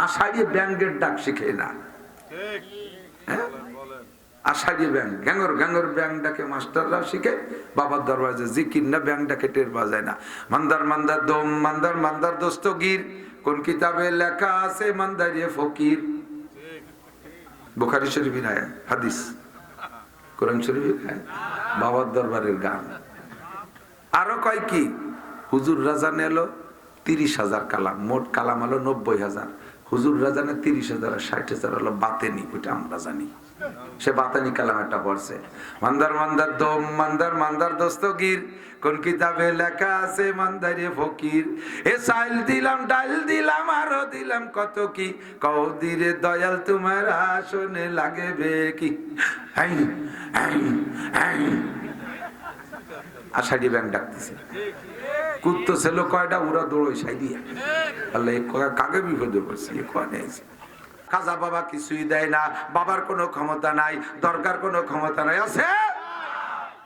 আষাঢ়ি ব্যাঙ্গের ডাক শিখে না, আষাঢ়ি ব্যাং গ্যাঙ্গর গ্যাঙ্গর ব্যাং ডাকে মাস্টাররা শিখে, বাবার দরবারে জিকির না ব্যাং ডাকে টের বাজায় না। মান্দার মান্দার দম মান্দার মান্দার দস্তগীর, কোন কিতাবে লেখা আছে মান্দারিয়ে ফকির। বুখারী শরীফের আয়াত, হাদিস, কোরআন শরীফের আয়াত, বাবার দরবারের গান। আরো কয় কি, হুজুর রাজান এলো 30,000 কালাম, মোট কালাম হলো 90,000। হুজুর রাজানে 30,000 আর 60,000 হলো বাতেনি, ওইটা আমরা জানি। সে বাতানি কালাম একটা পড়ছে, মান্দার মান্দার দম মান্দার মান্দার দস্তগীর, কোন কিতাবে লেখা আছে মান্দারে ফকির। এ চাইল দিলাম ডাল দিলাম আরো দিলাম কত কি, কৌদিরে দয়াল তোমার আসনে লাগবে কি। আষাঢ়ি ব্যাং ডাকতেছে, কুত্তো ছিল কয়টা, উড়া দৌড়ই সাই দিয়া। আল্লাহ কাকে বিপদে পড়ছি, খাজা বাবা কিছুই দেয় না, বাবার কোনো ক্ষমতা নাই, দরকার কোনো ক্ষমতা নাই। আছে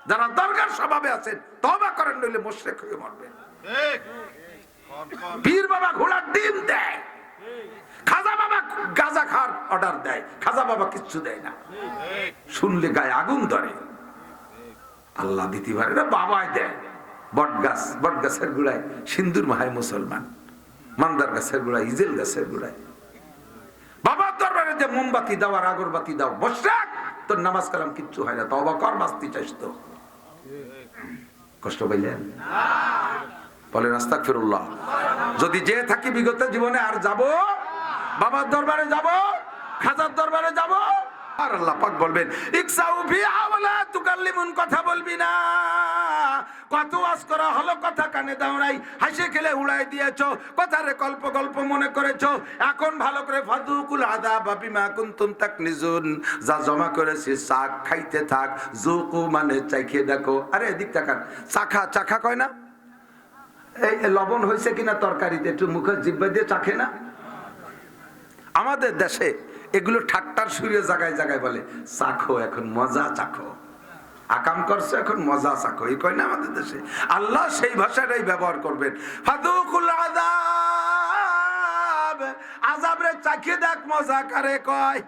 যারা দরকার স্বভাবে আছেন তওবা করেন, নইলে মুশরিক হয়ে মরবেন। পীর বাবা ঘোড়ার ডিম দেয়, খাজা বাবা গাঁজা খাওয়ার অর্ডার দেয়, খাজা বাবা কিচ্ছু দেয় না, শুনলে গায়ে আগুন ধরে। আল্লাহ দিতে পারে না, বাবাই দেয়। বট গাছের গোড়ায় সিন্দুর মাহায় মুসলমান, মান্দার গাছের গোড়ায় ইজেল গাছের গোড়ায়। বাবার দরবারে যে মোমবাতি দাও আর আগরবাতি দাও, মুশরিক, তোর নামাজ কালাম কিচ্ছু হয় না, তওবা কর, বাঁচতে চাইস তো। কষ্ট পাইলেন? বলেন আস্তাগফিরুল্লাহ। যদি যে থাকি বিগত জীবনে আর যাব, বাবার দরবারে যাব, খাজার দরবারে যাব, আর আল্লাহ পাক বলবেন ইকসাউ ফিহা ওয়ালা তুকাল্লিমুন, কথা বলবি না। কত ওয়াজ করা হলো, কথা কানে দাও নাই, হাসি খেলে উড়াই দিয়েছো, কথারে গল্প গল্প মনে করেছো। এখন ভালো করে ফাদুকুল আযাব বিমা কুনতুম তাকনিজুন, যা জমা করেছিস চাখ, খাইতে থাক। যুকু মানে চাখিয়ে দেখো। আরে এদিক তাকান, চাখা চাখা কয় না? এই লবণ হয়েছে কিনা তরকারিতে একটু মুখে জিহ্বা দিয়ে চাখে না? আমাদের দেশে এগুলো ঠাট্টার সুরে জায়গায় জায়গায় বলে চাখো, এখন মজা চাখো, আকাম করছে এখন মজা চাখো, এই কয় না আমাদের দেশে? আল্লাহ সেই ভাষাটাই ব্যবহার করবেন, ফাদুকুল আযাব, আযাবরে চাখিয়ে দেখ, মজা কারে কয়।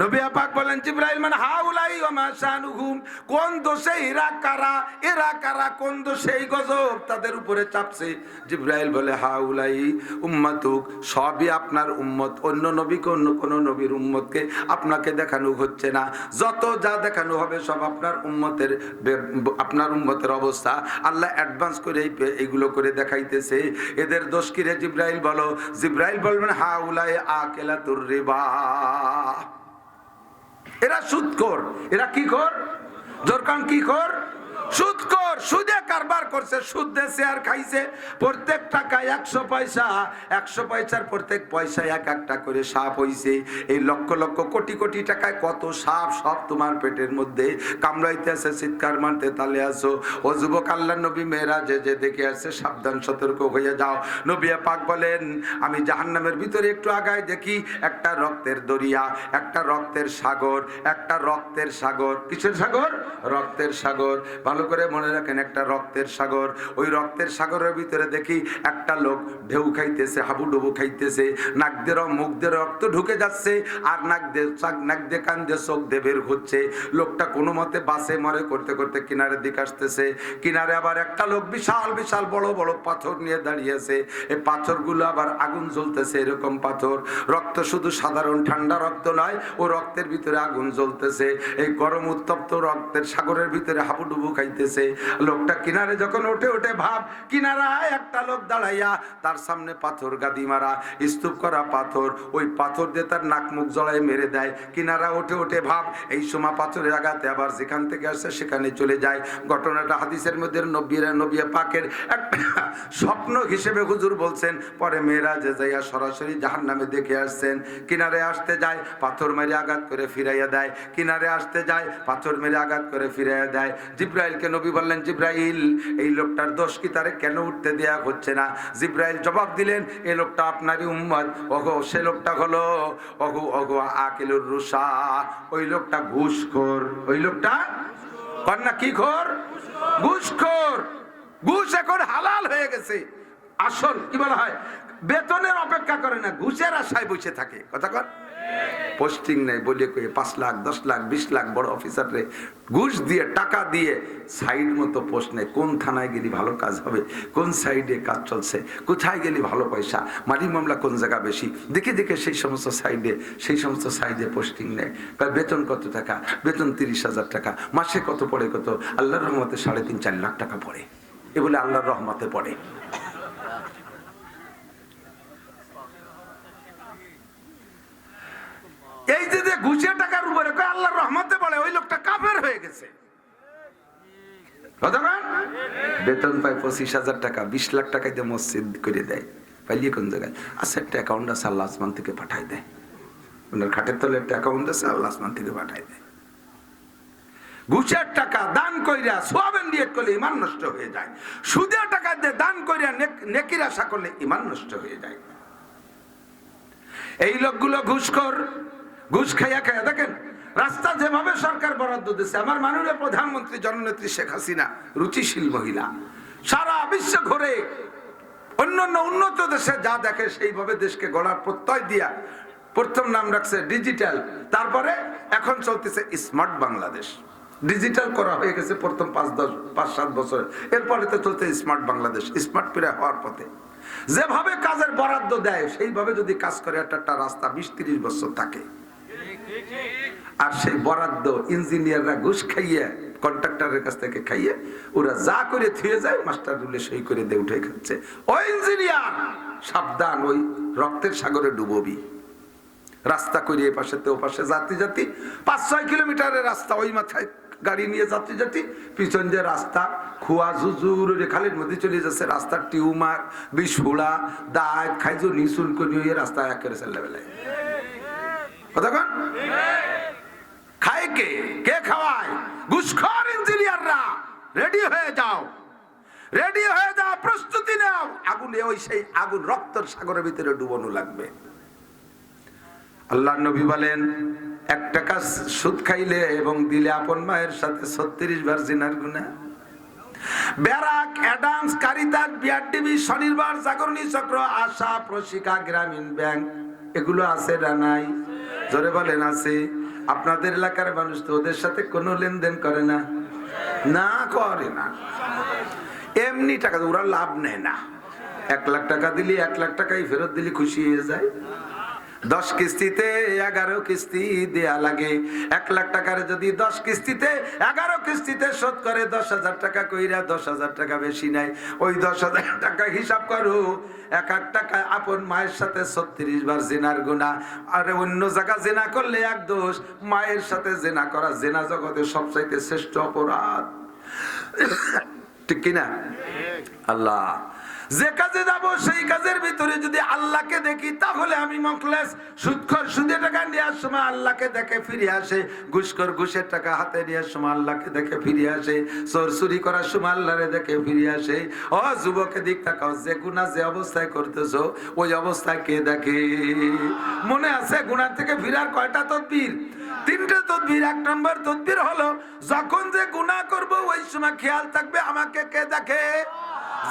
নবী পাক বলেন জিবরাইল মান হাউলাই ওয়া মা শানুহুম, কোন দোষে এরা কারা, কোন দোষে এই গজব তাদের উপরে চাপছে। জিবরাইল বলে হাউলাই উম্মাতুক, সবই আপনার উম্মত, অন্য নবীকে অন্য কোন নবীর উম্মতকে আপনাকে দেখানো হচ্ছে না, যত যা দেখানো হবে সব আপনার উম্মতের অবস্থা আল্লাহ অ্যাডভান্স করে এইগুলো করে দেখাইতেছে। এদের দোষ কি রে জিবরাইল বলো? জিবরাইল বলবেন হাউলাই আকিলাতুর রিবা, এরা সুদখোর। এরা কি খোর? জোরকান কি খোর? সুদখোর। সুদে কারবার করছে, সুদ দেশে আর খাইছে। প্রত্যেক টাকায় 100 পয়সা, 100 পয়সার প্রত্যেক পয়সায় এক একটা করে সাপ হইছে। এই লক্ষ লক্ষ কোটি কোটি টাকায় কত সাপ, সব তোমার পেটের মধ্যে কামড়াইতে আছে, চিৎকার মারতে তালে আসো। ও যুবক, আল্লাহ নবী মেরাজে যে দেখে আসছে, সাবধান সতর্ক হয়ে যাও। নবী পাক বলেন আমি জাহান্নামের ভিতরে একটু আগায় দেখি একটা রক্তের দরিয়া, একটা রক্তের সাগর, একটা রক্তের সাগর। কিসের সাগর? রক্তের সাগর। ভালো করে মনে রাখেন, একটা রক্তের সাগর। ওই রক্তের সাগরের ভিতরে দেখি একটা লোক ঢেউ খাইতেছে, হাবুডুবু খাইতেছে, নাক দিয়ে মুখ দিয়ে রক্ত ঢুকে যাচ্ছে, আর নাক দিয়ে কান দিয়ে চোখ দিয়ে বের হচ্ছে। লোকটা কোনো মতে বাসে মরে করতে করতে কিনারের দিকে আসতেছে। কিনারে আবার একটা লোক বিশাল বিশাল বড় বড় পাথর নিয়ে দাঁড়িয়েছে। এই পাথরগুলো আবার আগুন জ্বলতেছে, এরকম পাথর। রক্ত শুধু সাধারণ ঠান্ডা রক্ত নয়, ও রক্তের ভিতরে আগুন জ্বলতেছে। এই গরম উত্তপ্ত রক্তের সাগরের ভিতরে হাবুডুবু খাইতেছে। লোকটা কিনারে যখন ওঠে ভাব, কিনারায় একটা লোক দাঁড়াইয়া, তার সামনে পাথর গাদি মারা, স্তূপ করা পাথর, ওই পাথর দিয়ে তার নাক মুখ জড়াই মেরে দেয়। কিনারা ওঠে ভাব, এই সময় পাথরের আঘাতে আবার যেখান থেকে আসছে সেখানে চলে যায়। ঘটনাটা হাদিসের মধ্যে নবী পাকের একটা স্বপ্ন হিসেবে হুজুর বলছেন। পরে মেরাজে যাইয়া সরাসরি জাহান্নামে দেখে আসছেন। কিনারে আসতে যায়, পাথর মেরে আঘাত করে ফিরাইয়া দেয়, কিনারে আসতে যায়, পাথর মেরে আঘাত করে ফিরাইয়া দেয়। জিবরাইলকে নবী বললেন, জিবরাইল এই লোকটার দোষ কি, তারে কেন উঠতে দেয়া হচ্ছে না? জিবরাইল জবাব দিলেন, এই লোকটা আপনারই উম্মত। ওগো সে লোকটা হলো ওগো আকিলুর রুশা, ওই লোকটা ঘুষখোর। ওই লোকটা কন্যা কি খোর? ঘুষখোর। ঘুষ এখন হালাল হয়ে গেছে। আসল কি বলা হয়, বেতনের অপেক্ষা করে না, ঘুষের আশায় বসে থাকে। কথা কর, পোস্টিং নেই বলে কয়ে 5 লাখ 10 লাখ 20 লাখ বড় অফিসাররে ঘুষ দিয়ে টাকা দিয়ে সাইড মতো পোস্ট নেই। কোন থানায় গেলে ভালো কাজ হবে, কোন সাইডে কাজ চলছে, কোথায় গেলে ভালো পয়সা, মালি মামলা কোন জায়গা বেশি, দেখে দেখে সেই সমস্ত সাইডে পোস্টিং নেয়। বেতন কত টাকা? বেতন 30,000 টাকা। মাসে কত পড়ে? কত? আল্লাহর রহমতে 3.5-4 লাখ টাকা পড়ে। এ বলে আল্লাহর রহমতে পড়ে। এই যে ঘুষের টাকার উপরে আল্লাহর রহমতে পড়ে, ওই লোকটা কাফের হয়ে গেছে। বেতন পায় 25,000 টাকা, 20 লাখ টাকা দিয়ে মসজিদ করে দেয়। পাইলে কোন জায়গায়? আচ্ছা, একটা অ্যাকাউন্ট আছে, আল্লাহ আসমান থেকে পাঠাই দেয়। ওনার খাটের তলে একটা অ্যাকাউন্ট আছে, আল্লাহ আসমান থেকে পাঠাই দেয়। ঘুষের টাকা দান কইরা সোয়াবেন নিয়ত করলে ঈমান নষ্ট হয়ে যায়। সুদের টাকা দিয়ে দান কইরা নেকির আশা করলে ঈমান নষ্ট হয়ে যায়। এই লোকগুলো ঘুষখোর, ঘুষ খাইয়া খাইয়া দেখেন রাস্তা যেভাবে সরকার বরাদ্দ দিচ্ছে। আমার মাননীয় প্রধানমন্ত্রী জননেত্রী শেখ হাসিনা রুচিশীল মহিলা, সারা বিশ্ব ঘুরে অন্যান্য উন্নত দেশে যা দেখে সেইভাবে দেশকে গড়ার প্রত্যয় দিয়া প্রথম নাম রাখছে ডিজিটাল, তারপরে এখন চলতেছে স্মার্ট বাংলাদেশ। ডিজিটাল করা হয়ে গেছে প্রথম 5-7 বছরে, এরপরে তো চলছে স্মার্ট বাংলাদেশ। স্মার্ট প্রায় হওয়ার পথে। যেভাবে কাজের বরাদ্দ দেয় সেইভাবে যদি কাজ করে একটা রাস্তা 20-30 বছর থাকে। আর সেই বরাদ্দ ইঞ্জিনিয়াররা ঘুষ খাইয়ে, কন্ট্রাক্টরের কাছ থেকে খাইয়ে ওরা যা করে থুয়ে যায়, মাস্টার রুলে সই করে দিয়ে উঠে খাচ্ছে। ওই ইঞ্জিনিয়ার সাবধান, ওই রক্তের সাগরে ডুববি। রাস্তা করে এ পাশে ও পাশে জাতি 5-6 কিলোমিটারের রাস্তা, ওই মাথায় গাড়ি নিয়ে যাত্রী পিছন যে রাস্তা খুয়া ঝুঝুর খালের মধ্যে চলে যাচ্ছে। রাস্তার টিউমার, বিস্ফোড়া, দাঁত খাইজু নিশুন করে রাস্তা একেবারে চলে বেলায়। কতক্ষণ খায় কে খাওয়ায়? ঘুষখোর ইঞ্জিনিয়াররা। রেডি হয়ে যাও, প্রস্তুতি নাও। আগুনে ওই সেই আগুন রক্তের সাগরের ভিতরে ডুবানো লাগবে। আল্লাহর নবী বলেন, 1 টাকা সুদ খাইলে এবং দিলে আপন মায়ের সাথে 36 বার জিনার গুনাহ। ব্যারাক, অ্যাডামস, কারিতাস, বিআরডিবি, স্বনির্ভর, জাগরণী চক্র, আশা, প্রশিকা, গ্রামীণ ব্যাংক, এগুলো আছে না নাই? জোরে বলেন আছে। আপনাদের এলাকার মানুষ তো ওদের সাথে কোনো লেনদেন করে না, না করে না। এমনি টাকা ওরা লাভ নেয় না। 1 লাখ টাকা দিলি 1 লাখ টাকাই ফেরত দিলি খুশি হয়ে যায়। 10 কিস্তিতে 11 কিস্তি দেয়া লাগে। 1 লাখ টাকার যদি 10 কিস্তিতে 11 কিস্তিতে শোধ করে 10,000 টাকা কইরা 10,000 টাকা বেশি নাই। ওই 10,000 টাকা হিসাব করো, 1 টাকা আপন মায়ের সাথে 36 বার জিনার গুনাহ। আর অন্য জায়গা জিনা করলে 1 দোষ, মায়ের সাথে জিনা করা জিনা জগতে সবচাইতে শ্রেষ্ঠ অপরাধ। ঠিক কিনা? আল্লাহ যে কাজে যাব সেই কাজের ভিতরে যদি আল্লাহকে দেখি তাহলে আমি মুখলেস। সুদখোর সুদে টাকা নেওয়ার সময় আল্লাহকে দেখে ফিরে আসে, ঘুষখোর ঘুষের টাকা হাতে নেওয়ার সময় আল্লাহকে দেখে ফিরে আসে, চোর চুরি করার সময় আল্লাহরে দেখে ফিরে আসে। ও যুবকে দিক তাকাও, যে গুনাহ যে অবস্থায় করতেছো ওই অবস্থায় কে দেখে? মনে আছে গুনাহ থেকে ফিরার কয়টা তদবির? 3টে তদবির। 1 নম্বর তদবির হলো যখন যে গুনাহ করব ওই সময় খেয়াল থাকবে আমাকে কে দেখে।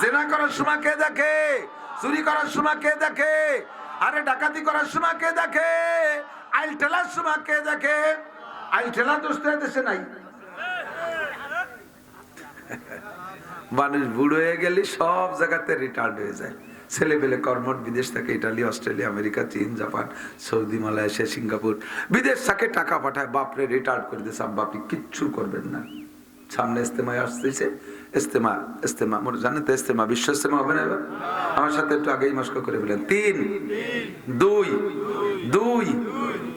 জিনা করার সময় কে দেখে? চুরি করার সময় কে দেখে? আরে ডাকাতি করার সময় কে দেখে? আইল ঠেলার সময় কে দেখে? আইল ঠেলা দোস্ত দেশে নাই। মানুষ বুড়ো হয়ে গেলে সব জায়গাতে রিটায়ার্ড হয়ে যায়। ছেলে পেলে কর্মট বিদেশ থেকে, ইটালি, অস্ট্রেলিয়া, আমেরিকা, চীন, জাপান, সৌদি, মালয়েশিয়া, সিঙ্গাপুর, বিদেশ থেকে টাকা পাঠায়। বাপরে রিটায়ার্ড করে দিয়েছে, আব্বা আপনি কিচ্ছু করবেন না। সামনে ইস্তেমায় আসতেছে, ইস্তেমা জানেন তো, ইস্তেমা বিশ্ব ইস্তেমা হবে না এবার? আমার সাথে একটু আগেই মস্ক করে বলেন। 3, 2,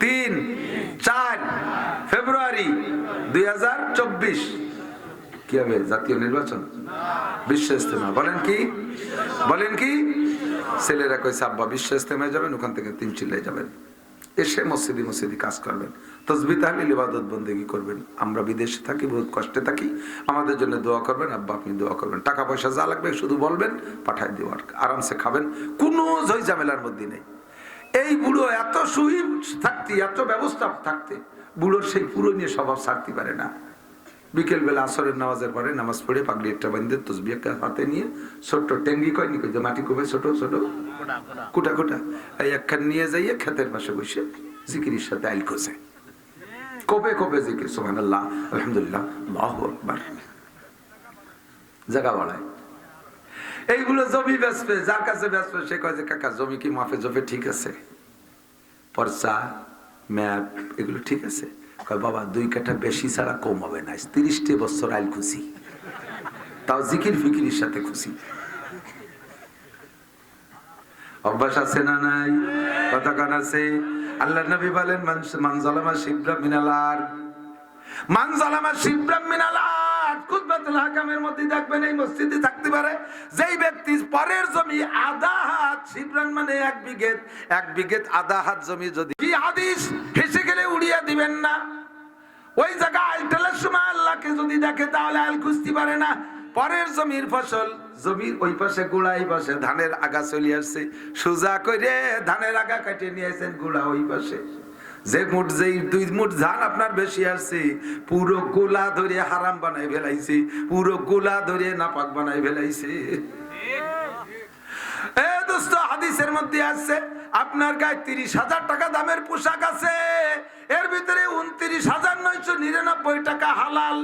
3, 4 ফেব্রুয়ারি 2024 কি হবে? জাতীয় নির্বাচন, বিশ্ব ইস্তেমা। বলেন কি? ছেলেরা কইছে আব্বা বিশ্ব ইস্তেমায় যাবেন, ওখান থেকে 3 চিল্লায় যাবেন, এসে মসজিদে কাজ করবেন, তাসবিহ তাহলিল ইবাদত বন্দেগী করবেন। আমরা বিদেশে থাকি, বহুত কষ্টে থাকি, আমাদের জন্য দোয়া করবেন। আব্বা আপনি দোয়া করবেন, টাকা পয়সা যা লাগবে শুধু বলবেন, পাঠাই দেওয়ার, আরামসে খাবেন, কোনো ঝই ঝামেলার মধ্যে নেই। এই বুড়ো এত সুহিম থাকতে, এত ব্যবস্থা থাকতে, বুড়োর সেই পুরো নিয়ে স্বভাব ছাড়তে পারে না। বিকেল বেলা আসরের নামাজের পরে নামাজ পড়ে পাগড়ি একটা বাঁধে তসবিহ হাতে নিয়ে ছোট্ট টেঙ্গি কয়নি কই যে মাটি কোবে ছোট ছোট কুটা কুটা এই একখান নিয়ে যাইয়ে ক্ষেতের পাশে বসে জিকিরের সাথে আইল খোঁজে কবে কবে জিকির সুবহানাল্লাহ আলহামদুলিল্লাহ আল্লাহু আকবার জায়গা বাড়ায়। এইগুলো জমি বেচবে, যার কাছে বেচবে সে কয় যে কাকা জমি কি মাফে জফে ঠিক আছে, পর্চা ম্যাপ এগুলো ঠিক আছে? কয় বাবা 2 কাঠা বেশি ছাড়া কম হবে না, 30টি বছর আইল খুশি, তাও জিকির ফিকিরের সাথে খুশি। অভ্যাস আছে না নাই? কতক্ষণ আছে? আল্লাহ নবী বলেন মান যালামা শিবরা মিনাল আরদ, মান যালামা শিবরা মিনাল আরদ। কুতবাতুল হাকামের মধ্যে দেখবেন এই মসজিদে থাকতে পারে যেই ব্যক্তি পরের জমি আধা হাত, শিবরান মানে 1 বিঘত আধা হাত জমি, যদি কি হাদিস হেসে গেলে উড়িয়ে দিবেন না। ওই জায়গা আইলটালের সময় আল্লাহকে যদি দেখে তাহলে আইল খুঁজতে পারে না। পরের জমির ফসল, জমির ওই পাশে গুড়া, এই পাশে ধানের আগা চলে আসছে, সোজা করে ধানের আগা কাটিয়ে নিয়ে আসছেন, গুড়া ওই পাশে। যেই 2 মুঠ ধান আপনার বেশি আসছে, পুরো গোলা ধরে হারাম বানাই ফেলাইছে, পুরো গোলা ধরে নাপাক বানাই ফেলাইছে। এ দোস্ত, হাদিসের মধ্যে আছে আপনার গায়ে 30,000 টাকা দামের পোশাক আছে, এর ভিতরে 29,999 টাকা হালাল,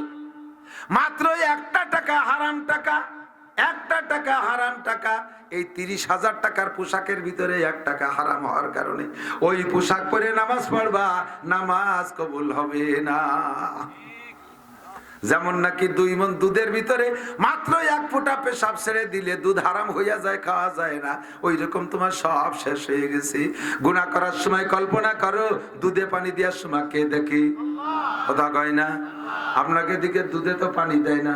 মাত্র 1টা টাকা হারাম টাকা, 1টা টাকা হারাম টাকা। এই 30,000 টাকার পোশাকের ভিতরে 1 টাকা হারাম হওয়ার কারণে ওই পোশাক পরে নামাজ পড়বা, নামাজ কবুল হবে না। যেমন নাকি 2 মণ দুধের ভিতরে মাত্র 1 ফোঁটা পেশাব ছেড়ে দিলে দুধ হারাম হইয়া যায়, খাওয়া যায় না, ওই রকম তোমার সব শেষ হয়ে গেছে। গুনাহ করার সময় কল্পনা করো দুধে পানি দেওয়ার সময় কে দেখে? কথা কয় না? আপনাকে দিকে দুধে তো পানি দেয় না,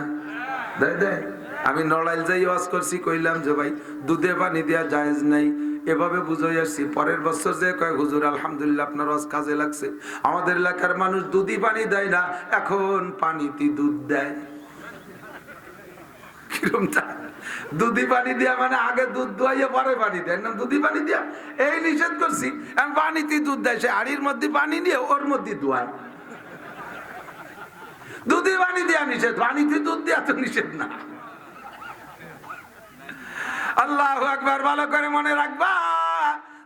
দেয়? আমি নড়াইল যাই ওয়াজ করছি, কইলাম যে ভাই দুধে পানি দেওয়া জায়েজ নাই, এভাবে বুঝাই আসছি। পরের বছর যে কয় হুজুর আলহামদুলিল্লাহ আপনার ওয়াজ কাজে লাগছে, আমাদের এলাকার মানুষ দুধই পানি দেয় না, এখন পানিতে দুধ দেয়। কিরকম তা? দুধি পানি দিয়া মানে আগে দুধ দোয়াইয়া পরে পানি দেয় না, দুধি পানি দিয়া এই নিষেধ করছি, পানিতে দুধ দেয়। সে হাড়ির মধ্যে পানি নিয়ে ওর মধ্যে দোয়ায়, দুধি পানি দেয়া নিষেধ, পানিতে দুধ দেয়া তো নিষেধ না। আল্লাহু আকবার। ভালো করে মনে রাখবা,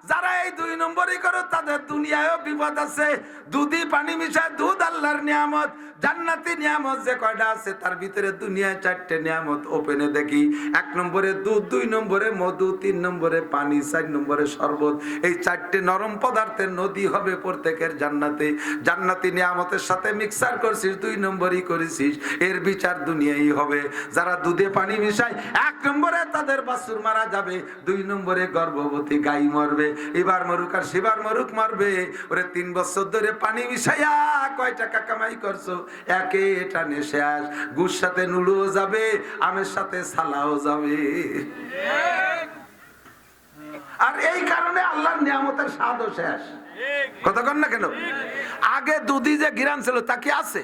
যারা এই 2 নম্বরই করো তাদের দুনিয়ায়ও বিপদ আছে। দুধই পানি মিশায়, দুধ আল্লাহর নিয়ামত, জান্নাতি নিয়ামত যে কয়টা আছে তার ভিতরে দুনিয়ায় 4টে নিয়ামত ওপেনে দেখি। 1 নম্বরে দুধ, 2 নম্বরে মধু, 3 নম্বরে পানি, 4 নম্বরে শরবত। এই 4টে নরম পদার্থের নদী হবে প্রত্যেকের জান্নাতে। জান্নাতি নিয়ামতের সাথে মিক্সার করছিস, 2 নম্বরই করেছিস, এর বিচার দুনিয়ায় হবে। যারা দুধে পানি মিশায়, 1 নম্বরে তাদের বাছুর মারা যাবে, 2 নম্বরে গর্ভবতী গাই মরবে, এবার মরুক আর সেবার মরুক মারবে। ওরে 3 বছর ধরে পানি মিশাইয়া কয় টাকা কামাই করছো? একে টানে শেষ। গুড় সাথে নুড়ুও যাবে, আমের সাথে সালাও যাবে। আর এই কারণে আল্লাহর নিয়ামতের স্বাদও শেষ। কতক্ষণ না কেন? আগে দুধি যে গিরান ছিল তা কি আছে?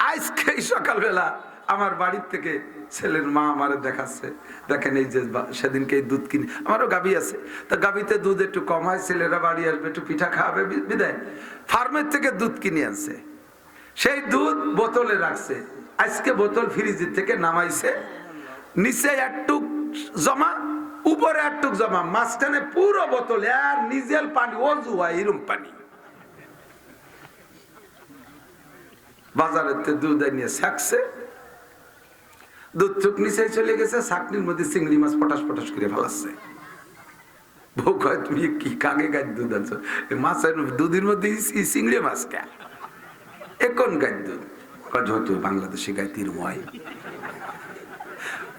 আজকে সকালবেলা আমার বাড়ির থেকে ছেলের মা আমারে দেখাচ্ছে, দেখেন এই যে সেদিনকে দুধ কিনে, আমারও গাভী আছে, তা গাভীতে দুধ একটু কম হয়, ছেলেরা বাড়ি আসবে একটু পিঠা খাওয়াবে বিদায়, ফার্মের থেকে দুধ কিনে আনছে। সেই দুধ বোতলে রাখছে, আজকে বোতল ফ্রিজের থেকে নামাইছে, নিচে একটুক জমা, উপরে একটুক জমা, মাঝখানে পুরো বোতল আর নিজের পানি, অজু হয় এরম পানি। বাজারের দুধ নিয়ে ছাকছে, দুধ চুক নিচে চলে গেছে, ছাকনির মধ্যে চিংড়ি মাছ পটাশ পটাশ করে ফেলাচ্ছে। বউ কয় তুমি কি কাকে গাছ দুধ আনছো? মাছের দুধের মধ্যে চিংড়ি মাছ কে? এখন গাছ দুধ? যেহেতু বাংলাদেশে গাই তিরময়।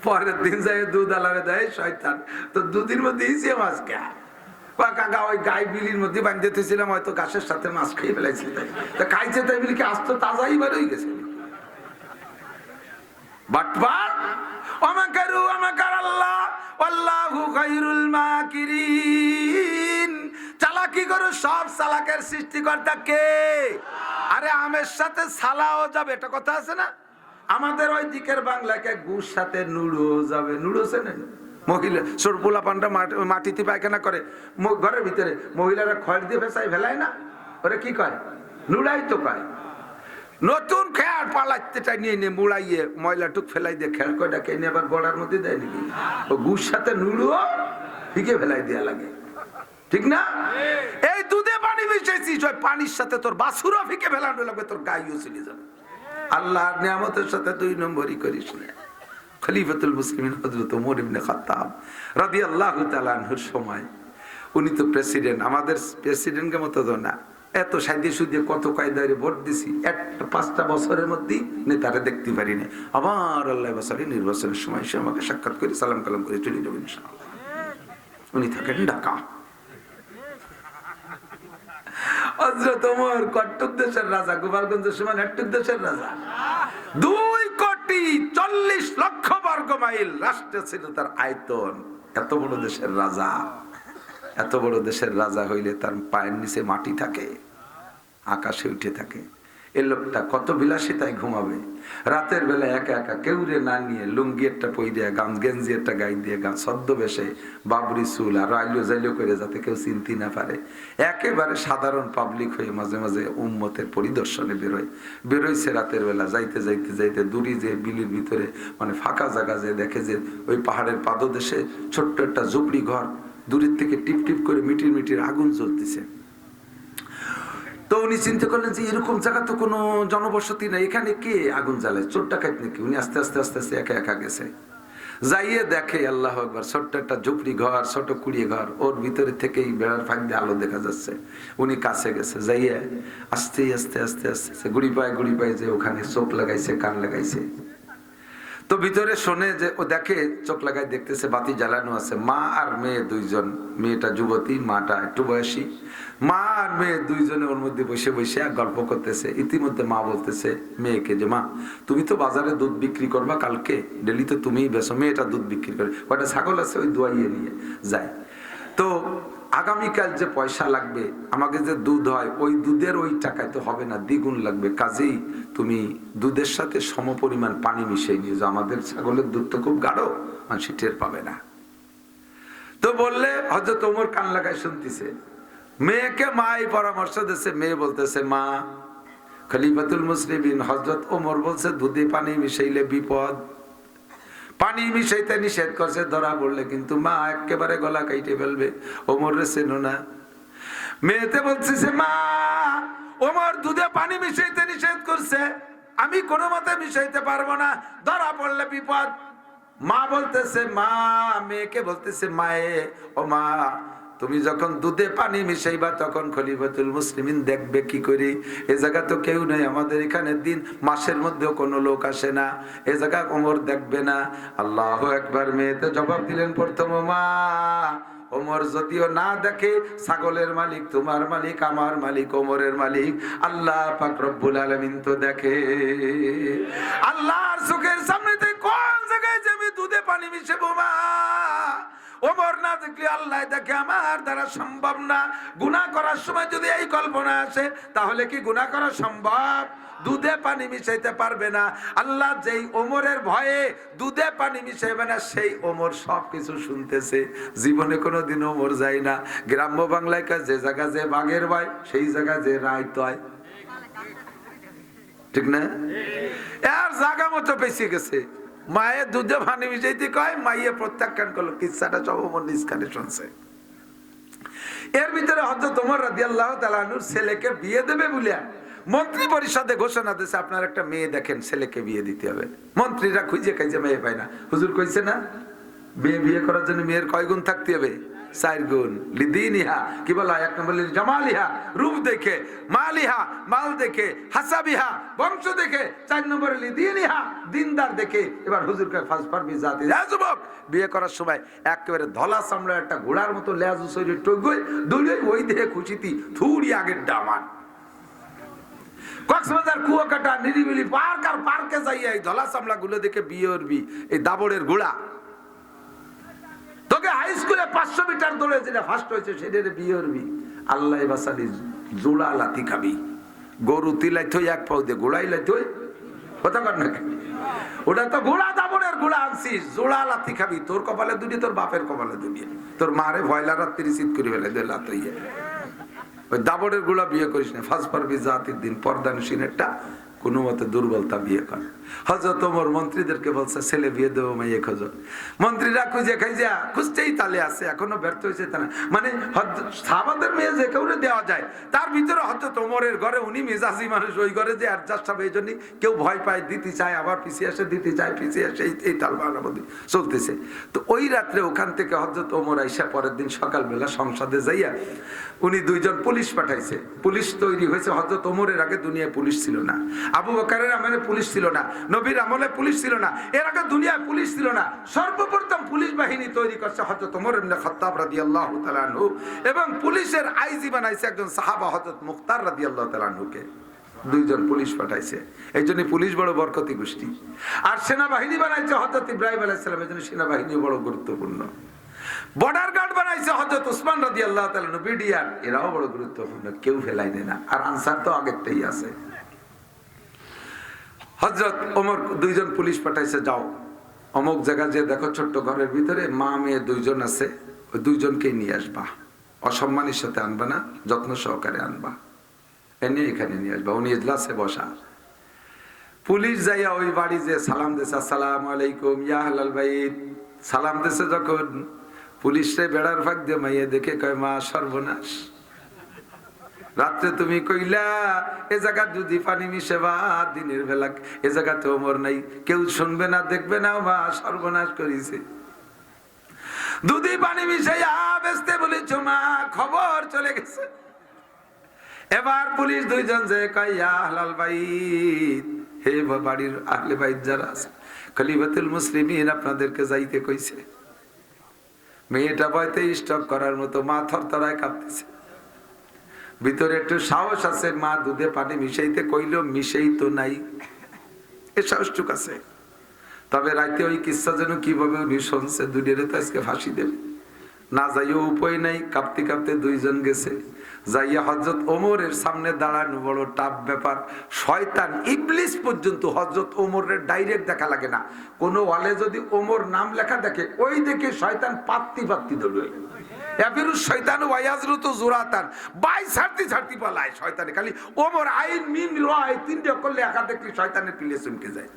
পরের দিন যায় দুধ আলারে দেয় শয়তান, তো দুধের মধ্যে ইসে মাছ কে? কাকা ওই গাই বিলির মধ্যে বাঁধতে ছিলাম, হয়তো ঘাসের সাথে মাছ খেয়ে ফেলাইছি, তা খাইছে তাই বলি কি আজ তো তাজাই বার হয়ে গেছে। বাটবার ওমাকারু আমাকার আল্লাহ আল্লাহু খায়রুল মাকিরিন। চালাকি করো, সব চালাকের সৃষ্টিকর্তা কে? আরে আমের সাথে সালাও যাবে, এটা কথা আছে না? আমাদের ওই দিকের বাংলাকে গুড় সাথে নুড়ো যাবে। নুড়ো চেনেন? মহিলা সরপুলা পান্ডা মাটিতে পায়খানা করে, ঘরের ভিতরে মহিলারা খড় দিয়ে ফেসাই ফেলায় না, ওরে কি কয়? নুড়াই তো কয়। নতুন খেয়ার পালাইতে নিয়ে নিয়ে মুড়াইয়ে ময়লা টুক ফেলাই দিয়ে খেয়ার কয়টাকে নিয়ে আবার গড়ার মধ্যে দেয় নাকি? ও গুড় সাথে নুড়ুও ফিকে ফেলাই দেওয়া লাগে, ঠিক না? এই দুধে পানি মিশাইছিস, ওই পানির সাথে তোর বাছুরও ফিকে ফেলানো লাগবে, তোর গাইও চলে যাবে। আল্লাহর নিয়ামতের সাথে 2 নম্বরই করিস না। খলিফাতুল মুসলিমিন হযরত ওমর ইবনে খাত্তাব রাদিয়াল্লাহু তাআলা আনহুর সময়, উনি তো প্রেসিডেন্ট, আমাদের প্রেসিডেন্টের মতো তো না, এত সাইদে সুদে কত কায়দায় ভোট দিছি, একটা 5টা বছরের মধ্যেই নেতারা দেখতে পারি না। আবার আল্লাহ বছরে নির্বাচনের সময় সে আমাকে সাক্ষাৎ করে সালাম কালাম করে চলে যাবেন ইনশাআল্লাহ। উনি থাকেন ঢাকা। হযরত ওমর কট্টক দেশের রাজা, গোপালগঞ্জের সমান একটুক দেশের রাজা, 2,40,00,000 বর্গ মাইল রাষ্ট্র ছিল তার আয়তন। এত বড় দেশের রাজা, এত বড় দেশের রাজা হইলে তার পায়ের নিচে মাটি থাকে, আকাশে উঠে থাকে। এই লোকটা কত বিলাসিতায় ঘুমাবে রাতের বেলা একা একা, কেউরে না নিয়ে, লুঙ্গি একটা পই দিয়ে, গান গেঞ্জি একটা গাই দিয়ে, গান সদ্য বেশে, বাবরি চুল আর আইলো জাইলো করে যাতে কেউ চিনতে না পারে, একেবারে সাধারণ পাবলিক হয়ে মাঝে মাঝে উম্মতের পরিদর্শনে বেরোইছে রাতের বেলা। যাইতে যাইতে যাইতে দূরে যে বিলির ভিতরে মানে ফাঁকা জায়গা যে দেখে যে ওই পাহাড়ের পাদদেশে ছোট্ট একটা ঝুপড়ি ঘর, দূরের থেকে টিপ টিপ করে মিটির মিটির আগুন জ্বলতেছে। তো উনি চিন্তা করলেন যে এরকম জায়গা তো কোনো জনবসতি নাই, এখানে কে আগুন জ্বালায়, চোর ডাকাত নাকি? উনি আস্তে আস্তে আস্তে আস্তে একা একা গেছে, যাইয়ে দেখে আল্লাহ আকবার ছোট্ট একটা ঝুপড়ি ঘর, ছোট কুড়িয়ে ঘর, ওর ভিতরে থেকেই বেড়ার ফাঁক দিয়ে আলো দেখা যাচ্ছে। উনি কাছে গেছে, যাইয়ে আস্তে আস্তে আস্তে আস্তে গুড়ি পায় যে ওখানে চোখ লাগাইছে, কান লাগাইছে। তো ভিতরে শোনে যে ও দেখে, চোখ লাগাই দেখতেছে বাতি জ্বালানো আছে, মা আর মেয়ে 2জন, মেয়েটা যুবতী, মাটা একটু বয়সী, মা আর মেয়ে 2জনে ওর মধ্যে বসে বসে গল্প করতেছে। ইতিমধ্যে মা বলতেছে মেয়েকে যে মা তুমি তো বাজারে দুধ বিক্রি করবা কালকে, ডেলি তো তুমিই বেচো। মেয়েটা দুধ বিক্রি করে, কয়টা ছাগল আছে ওই দোয়াইয়ে নিয়ে যায়। তো আগামীকাল যে পয়সা লাগবে আমাকে যে দুধ হয়, ওই দুধের ওই টাকায় তো হবে না, দ্বিগুণ লাগবে, কাজেই তুমি দুধের সাথে সমপরিমাণ পানি মিশিয়ে নিয়ে যাও, আমাদের ছাগলের দুধ তো খুব গাঢ়, মানুষ টের পাবে না। তো বললে হযরত ওমর কান লাগায় শুনতেছে, মেয়েকে মা এই পরামর্শ দিচ্ছে। মেয়ে বলতেছে মা, খলিফাতুল মুসলিমিন হযরত ওমর বলছে দুধে পানি মিশাইলে বিপদ, পানি মিশাইতে নিষেধ করছে, ধরা পড়লে কিন্তু মা একেবারে গলা কাইটে ফেলবে, ওমর রে চেনো না। মেয়েতে বলছে মা ওমর দুধে পানি মিশাইতে নিষেধ করছে, আমি কোনো মতে মিশাইতে পারবো না, ধরা পড়লে বিপদ। মা বলতেছে মা, মেয়েকে বলতেছে মায়ে ও মা তুমি যখন দুধে পানি মিশাইবা তখন খলিফাতুল মুসলিমিন দেখবে কি করি, এ জায়গা তো কেউ নাই, আমাদের এখানে দিন মাসের মধ্যেও কোনো লোক আসে না, এ জায়গা ওমর দেখবে না। আল্লাহু আকবার। মেয়েতে জবাব দিলেন প্রথম মা ওমর যদিও না দেখে, ছাগলের মালিক তোমার মালিক, আমার মালিক ওমরের মালিক আল্লাহ পাক রব্বুল আলামিন তো দেখে। আল্লাহর চোখের সামনে কোন জায়গায় যে আমি দুধে পানি মিশাবো মা, ওমর না দেখলে আল্লাহ দেখে, আমার দ্বারা সম্ভব না। গুনাহ করার সময় যদি এই কল্পনা আসে তাহলে কি গুনাহ করা সম্ভব? দুধে পানি মিশাইতে পারবে না। আল্লাহ যেই ওমরের ভয়ে দুধে পানি মিশাইবে না, সেই ওমর সবকিছু শুনতেছে। জীবনে কোনোদিন ওমর যায় না। গ্রাম্য বাংলায় যে জায়গা যে বাঘের ভয়, সেই জায়গা যে রায় তয়, ঠিক না? এর জায়গা মতো বেঁচে গেছে। মায়ের দুধে পানি মিশাইতে কয়, মাইয়ে প্রত্যাখ্যান করলো, কিচ্ছাটা সব ওমর নিজ কানে শুনছে। এর ভিতরে হযরত ওমর রাদিয়াল্লাহু তাআলা আনহুর ছেলেকে বিয়ে দেবে বলে মন্ত্রী পরিষদে ঘোষণা দিয়েছে, আপনার একটা মেয়ে দেখেন, ছেলেকে বিয়ে দিতে হবে। মন্ত্রীরা খুঁজে খাইছে, মেয়ে পায় না। হুজুর কইছে না বিয়ে করার জন্য মেয়ের কয় গুণ থাকতে হবে? 4 গুণ। লিদিনিহা, কি বলা? 1 নম্বর জামালিহা, রূপ দেখে, মালিহা, মাল দেখে, হাসাবিহা, বংশ দেখে, 4 নম্বরে লিদিনিহা, দিনদার দেখে। এবার হুজুর কয় ফাসফারবি জাতি, যুবক বিয়ে করার সময় একেবারে ধলা চামড়া একটা ঘোড়ার মতো লেজ শরীর টগই দুই ওই দেহে খুশিতি থুড়ি আগের ডামান। কক্সবাজার কুয়াকাটা নিরিবিলি পার্ক আর পার্কে যাইয়া এই ধলা চামড়া গুলো দেখে বিয়ে করবি, এই দাবড়ের ঘোড়া। তোকে হাই স্কুলে 500 মিটার দৌড়ে যেটা ফার্স্ট হয়েছে সেটা বিয়ে করবি। আল্লাহ বাসালি জোড়া লাথি খাবি, গরু তিলাই থই 1 পাউ দিয়ে, ঘোড়াই লাই থই, কথা কর না? ওটা তো ঘোড়া, দাবড়ের ঘোড়া আনছিস, জোড়া লাথি খাবি। তোর কপালে দুটি, তোর বাপের কপালে দুটি, তোর মারে ভয়লা রাত্রি চিত করে ফেলে দে লাত হইয়া। ওই দাবড়ের ঘোড়া বিয়ে করিস না। ফাঁস পারবি জাতির দিন, পর্দানুসীন একটা কোনো মতে দুর্বলতা বিয়ে কর। হযরত ওমর মন্ত্রীদেরকে বলছে ছেলে বিয়ে দেবো, মাইয়ে খোঁজো। মন্ত্রীরা খুঁজে খাইজা খুঁজতেই তালে আছে, এখনো ব্যর্থ হয়েছে তা না। মানে সাহাবাদের মেয়ে যে কেউ দেওয়া যায়, তার ভিতরে হযরত ওমরের ঘরে, উনি মেজাজি মানুষ, ওই ঘরে যে অ্যাডজাস্ট হবে, এই জন্য কেউ ভয় পায়, দিতে চায়, আবার পিছিয়ে আসে, দিতে চায়, পিছিয়ে আসে, এই তালবাহানাবাদি চলতেছে। তো ওই রাত্রে ওখান থেকে হযরত ওমর আইসা পরের দিন সকালবেলা সংসদে যাইয়া উনি 2 জন পুলিশ পাঠাইছে। পুলিশ তৈরি হয়েছে। হযরত ওমরের আগে দুনিয়ায় পুলিশ ছিল না, আবু বকরের আমলে পুলিশ ছিল না, নবীর আমলে পুলিশ ছিল না, এর আগে দুনিয়ায় পুলিশ ছিল না। সর্বপ্রথম পুলিশ বাহিনী তৈরি করছে হযরত ওমর ইবনে খাত্তাব রাদিয়াল্লাহু তাআলা আনহু, এবং পুলিশের আইজি বানাইছে একজন সাহাবা হযরত মুখতার রাদিয়াল্লাহু তাআলা আনহুকে। 2 জন পুলিশ পাঠাইছে, এই জন্য পুলিশ বড় বরকতি গোষ্ঠী। আর সেনাবাহিনী বানাইছে হযরত ইব্রাহিম আলাইহিস সালাম, এই জন্য সেনাবাহিনী বড় গুরুত্বপূর্ণ। বর্ডার গার্ড বানাইছে হযরত উসমান রাদিয়াল্লাহু তাআলা আনহু, বিডিআর, এরাও বড় গুরুত্বপূর্ণ, কেউ ফেলাই দেয় না। আর আনসার তো আগেরটাই আছে। হযরত ওমর 2 জন পুলিশ পাঠাইছে, যাও অমুক জায়গা যে দেখো ছোট্ট ঘরের ভিতরে মা মেয়ে 2 জন আছে, ওই 2 জনকেই নিয়ে আসবা, অসম্মানের সাথে আনবা না, যত্ন সহকারে আনবা, এনে এখানে নিয়ে আসবা। উনি ইজলাসে বসা। পুলিশ যাইয়া ওই বাড়ি যে সালাম দিয়েছে, আসসালামু আলাইকুম ইয়া আহলাল বাইত, সালাম দিয়েছে যখন, পুলিশে বেড়ার ফাঁক দিয়ে মাইয়া দেখে কয়, মা সর্বনাশ, রাত্রে তুমি কইলা এ জায়গা দুধি পানি মিশেবা, দিনের বেলা এ জায়গাতে ওমর নাই, কেউ শুনবে না, দেখবে না, মা সর্বনাশ করেছে। দুধি পানি মিশাইয়া বেচতে বলেছ মা, খবর চলে গেছে। এবার পুলিশ 2 জন যে কয়, ইয়া আহলাল বাইত, হে বাড়ির আহলে বাইত যারা আছে, খলিফাতুল মুসলিমিন আপনাদেরকে যাইতে কইছে। মেয়েটা ভয়তে স্টক করার মতো, মা থরথরায় কাঁপতেছে, ভিতরে একটু সাহস আছে, মা দুধে পানি মিশাইতে কইল, মিশাই তো নাই, এ সাহসটুক আছে। তবে রাতে ওই কিচ্ছা যেন কিভাবে উনি শুনছে, দুনিয়ারে তো আজকে ফাঁসি দেবে, না যাইও উপায় নাই। কাঁপতে কাঁপতে 2 জন গেছে, যাইয়া হযরত ওমরের সামনে দাঁড়ানো বড় টাফ ব্যাপার। শয়তান ইবলিস পর্যন্ত হযরত ওমরের ডাইরেক্ট দেখা লাগে না, কোন ওয়ালে যদি ওমর নাম লেখা দেখে, ওই দেখে শয়তান পাত্তি পাত্তি ধরবে। এফিরুস শয়তান ওয়ায়াজরুতু জুরাতান, বাই ছাড়তি ছাড়তি পালায় শয়তানে। খালি ওমর আইন মিম র, এই 3টে অক্ষর লেখা দেখলে শয়তানের পিলে চমকে যায়।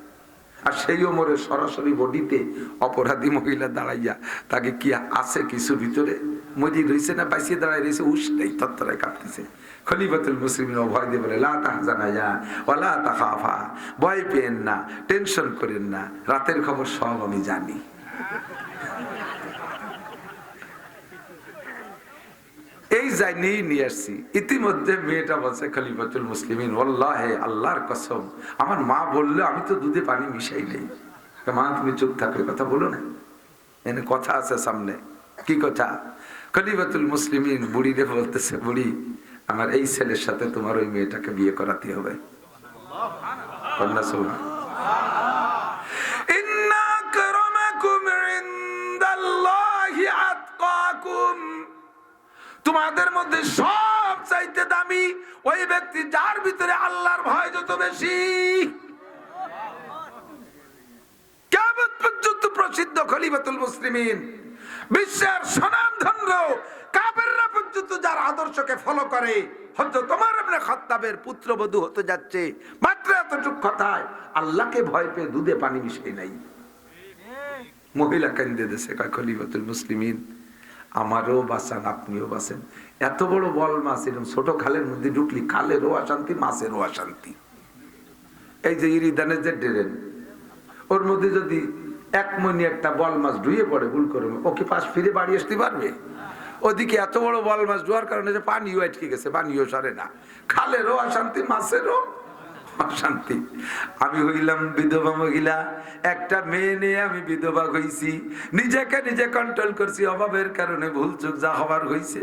আর সেই ওমরের সরাসরি বডিতে অপরাধী মহিলা দাঁড়াইয়া, তাকে কি আছে কিছু ভিতরে, মজি রয়েছে না বাইসে দাঁড়াই রয়েছে, উস নেই, তত্তরায় কাঁপতেছে। খলিফাতুল মুসলিমিন ভয় দিয়ে বলে, লা তাহজানা ইয়া ওয়া লা তাখাফা, ভয় পেয়েন না, টেনশন করেন না, রাতের খবর সব আমি জানি। এই যাই নিয়ে আসছি। ইতিমধ্যে মেয়েটা বলছে, খলিফাতুল মুসলিমিন, ওয়াল্লাহি আল্লাহর কসম, আমার মা বললো আমি তো দুধে পানি মিশাই নেই। মা তুমি চুপ থাকলে কথা বলো না, এনে কথা আছে সামনে। কি কথা? খলিফাতুল মুসলিমিন বুড়িরে বলতেছে, বুড়ি আমার এই ছেলের সাথে তোমার ওই মেয়েটাকে বিয়ে করাতে হবে। কন্যা সুবহান ইন্না আকরামাকুম ইনদাল্লাহি আতকাকুম, তোমাদের মধ্যে সব চাইতে দামি ওই ব্যক্তি যার ভিতরে আল্লাহর ভয় যত বেশি। কিয়ামত পর্যন্ত প্রসিদ্ধ খলিফাতুল মুসলিমিন, বিশ্বের স্বনামধন্য কাফেররা পর্যন্ত যার আদর্শকে ফলো করে, হযরত ওমর ইবনে খাত্তাবের পুত্রবধূ হতে যাচ্ছে। মাত্র এতটুকু কথায় আল্লাহকে ভয় পেয়ে দুধে পানি মিশাই নাই। মহিলা কান্দে দেশে কয়, খলিফাতুল মুসলিমিন আমারও বাঁচান, আপনিও বাঁচেন। এত বড় বল মাছ এরকম ছোট খালের মধ্যে ঢুকলি, খালেরও অশান্তি, মাছেরও অশান্তি। এই যে ইরিদানের যে ড্রেন, ওর মধ্যে যদি 1 মণি একটা বল মাছ ডুয়ে পড়ে ভুল করে, ওকে পাশ ফিরে বাড়ি আসতে পারবে? ওদিকে এত বড় বল মাছ ডুয়ার কারণে যে পানিও আটকে গেছে, পানিও সরে না, খালেরও অশান্তি, মাছেরও অশান্তি। আমি হইলাম বিধবা মহিলা, একটা মেয়ে নিয়ে আমি বিধবা হইছি, নিজেকে নিজে কন্ট্রোল করছি, অভাবের কারণে ভুল চুক যা হবার হইছে।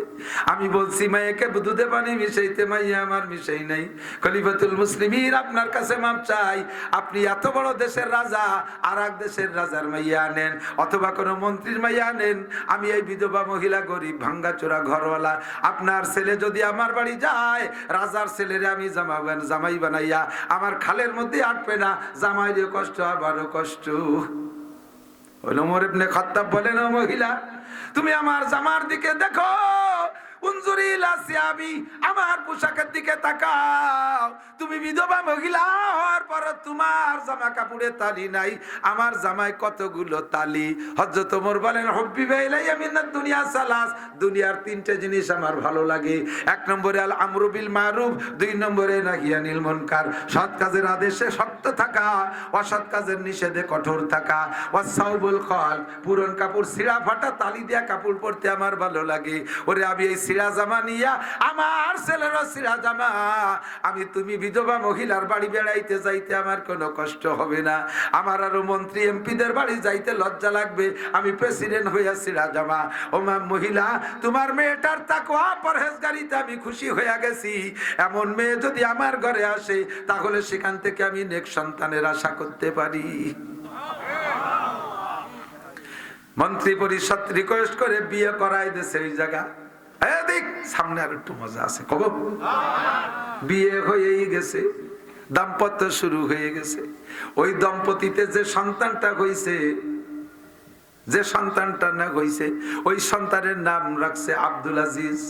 আমি বলছি মাইয়াকে দুধে পানি মিশাইতে, মাইয়া আমার মিশাই নাই। খলিফাতুল মুসলিমিন আপনার কাছে মাপ চাই, আপনি এত বড় দেশের রাজা, আর এক দেশের রাজার মাইয়া আনেন, অথবা কোনো মন্ত্রীর মাইয়া আনেন। আমি এই বিধবা মহিলা, গরিব ভাঙ্গাচোরা ঘরওয়ালা, আপনার ছেলে যদি আমার বাড়ি যায়, রাজার ছেলেরে আমি জামাই বানাইয়া আমার খালের মধ্যে আটবে না, জামাইরও কষ্ট আবারও কষ্ট। ওমর ইবনে খাত্তাব বলেন, ও মহিলা তুমি আমার জামার দিকে দেখো, উনজুরি ইলা সিয়াবি, আমার পোশাকের দিকে তাকাও। তুমি বিধবা মহিলা হওয়ার পর তোমার জামা কাপড়ে তালি নাই, আমার জামায় কতগুলো তালি। হযরত ওমর বলেন হুব্বিবা ইলাইয়া মিনাদ দুনিয়া সালাস, দুনিয়ার তিনটে জিনিস আমার ভালো লাগে। এক নম্বরে আল আমরু বিল মারুফ, দুই নম্বরে নাহি আনিল মুনকার, সৎ কাজের আদেশে শক্ত থাকা, অসৎ কাজের নিষেধে কঠোর থাকা। ওয়াসাউবুল খাল, পুরন কাপড় ছিঁড়া ফাটা তালি দেয়া কাপড় পরতে আমার ভালো লাগে। ওরে আমি এই ছিঁড়া জামা নিয়া, আমার ছেলেরও ছিঁড়া জামা, আমি তুমি বিধবা মহিলার বাড়ি বেড়াইতে যাইতে আমার কোনো কষ্ট হবে না। আমার আরো মন্ত্রী এমপিদের বাড়ি যাইতে লজ্জা লাগবে, আমি প্রেসিডেন্ট হইয়া ছিঁড়া জামা। ও মা মহিলা, তোমার মেয়েটার তাকওয়া পরহেজগারিতে আমি খুশি হইয়া গেছি। এমন মেয়ে যদি আমার ঘরে আসে, তাহলে সেখান থেকে আমি নেক সন্তানের আশা করতে পারি। মন্ত্রী পরিষদ রিকোয়েস্ট করে বিয়ে করাই দিয়েছে ওই জায়গা। দেখ সামনে আর একটু মজা আছে, কব বিয়ে হয়েই গেছে, দাম্পত্য শুরু হয়ে গেছে। ওই দম্পতিতে যে সন্তানটা হইছে, যে সন্তানটা না হইছে, ওই সন্তানের নাম রাখছে আব্দুল আজিজ।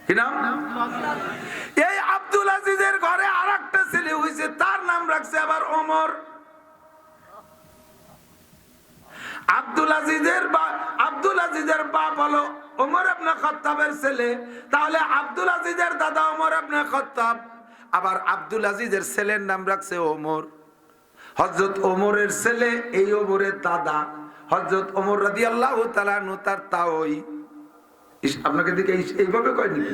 কি নাম? এই আব্দুল আজিজের ঘরে আর একটা ছেলে হইছে, তার নাম রাখছে আবার ওমর। আব্দুল আজিজের বাপ হলো ওমর ইবনে খাত্তাবের ছেলে, তাহলে আব্দুল আজিজের দাদা ওমর ইবনে খাত্তাব। আবার আব্দুল আজিজের ছেলের নাম রাখছে ওমর। হযরত ওমরের ছেলে এই ওমরের দাদা হযরত ওমর রাদিয়াল্লাহু তাআলা আনহু, তার তাওই। আপনাকে দিকে এইভাবে কয় নাকি?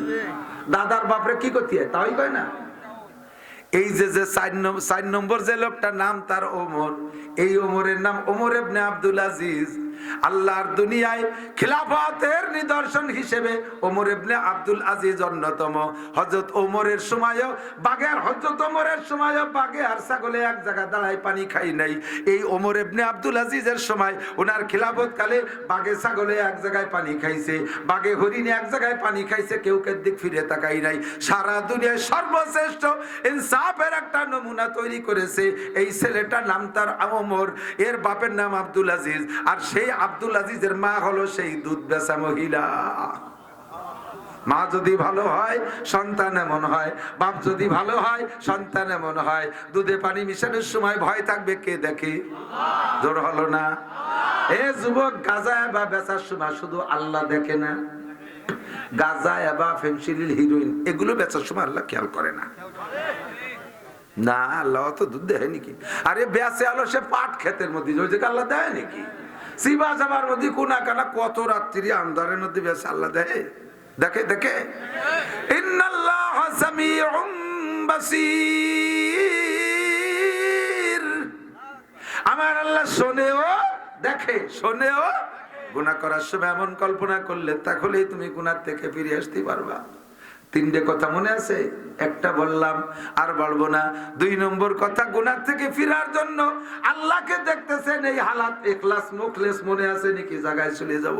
দাদার বাপরে কি করতে হয় তাই কয় না? এই যে 4 নম্বর যে লোকটার নাম তার ওমর, এই ওমরের নাম ওমর ইবনে আব্দুল আজিজ। আল্লাহর দুনিয়ায় খিলাফতের নিদর্শন হিসেবে ওমর ইবনে আব্দুল আজিজ অন্যতম। হযরত ওমরের সময়ও বাগে আর ছাগলে এক জায়গায় দাঁড়ায় পানি খাই নাই। এই ওমর ইবনে আব্দুল আজিজের সময় ওনার খিলাফত কালে বাগে ছাগলে এক জায়গায় পানি খাইছে, বাগে হরিণে এক জায়গায় পানি খাইছে, কেউ কে দিক ফিরে তাকাই নাই। সারা দুনিয়ায় সর্বশ্রেষ্ঠ ইনসাফের একটা নমুনা তৈরি করেছে এই ছেলেটার নাম তার ওমর, এর বাপের নাম আব্দুল আজিজ। আর সেই আব্দুল আজিজের মা হলো সেই দুধ বেচা মহিলা। মা যদি ভালো হয় সন্তান এমন হয়, বাপ যদি ভালো হয় সন্তান এমন হয়। দুধে পানি মিশানোর সময় ভয় থাকবে কে দেখে? জোর হলো না? এ যুবক, গাঁজা বা বেচার সময় শুধু আল্লাহ দেখে না, গাঁজা বা ফেনসিডিল হিরোইন এগুলো বেচার সময় আল্লাহ খেয়াল করে না। না, আল্লাহ তো দুধ দেয় নাকি? আরে বেঁচে আলো সে পাট ক্ষেতের মধ্যে, আল্লাহ দেয় নাকি? সিবা সাবার মধ্যে কোনা কানা কত রাত্রি আন্ধারের মধ্যে বেঁচে আল্লাহ দেয়? দেখে দেখে। ইন্নাল্লাহ সামিউম বাসীর, আমার আল্লাহ শোনেও দেখে, শোনেও। গুনাহ করার সময় এমন কল্পনা করলে তাহলেই তুমি গুনাহ থেকে ফিরে আসতে পারবা। 3টে কথা মনে আছে? একটা বললাম, আর বলবো না। 2 নম্বর কথা, গুনাহ থেকে ফিরার জন্য আল্লাহকে দেখতেছেন এই হালাত, ইখলাস মুখলেস মনে আছে নাকি? জায়গায় চলে যাব।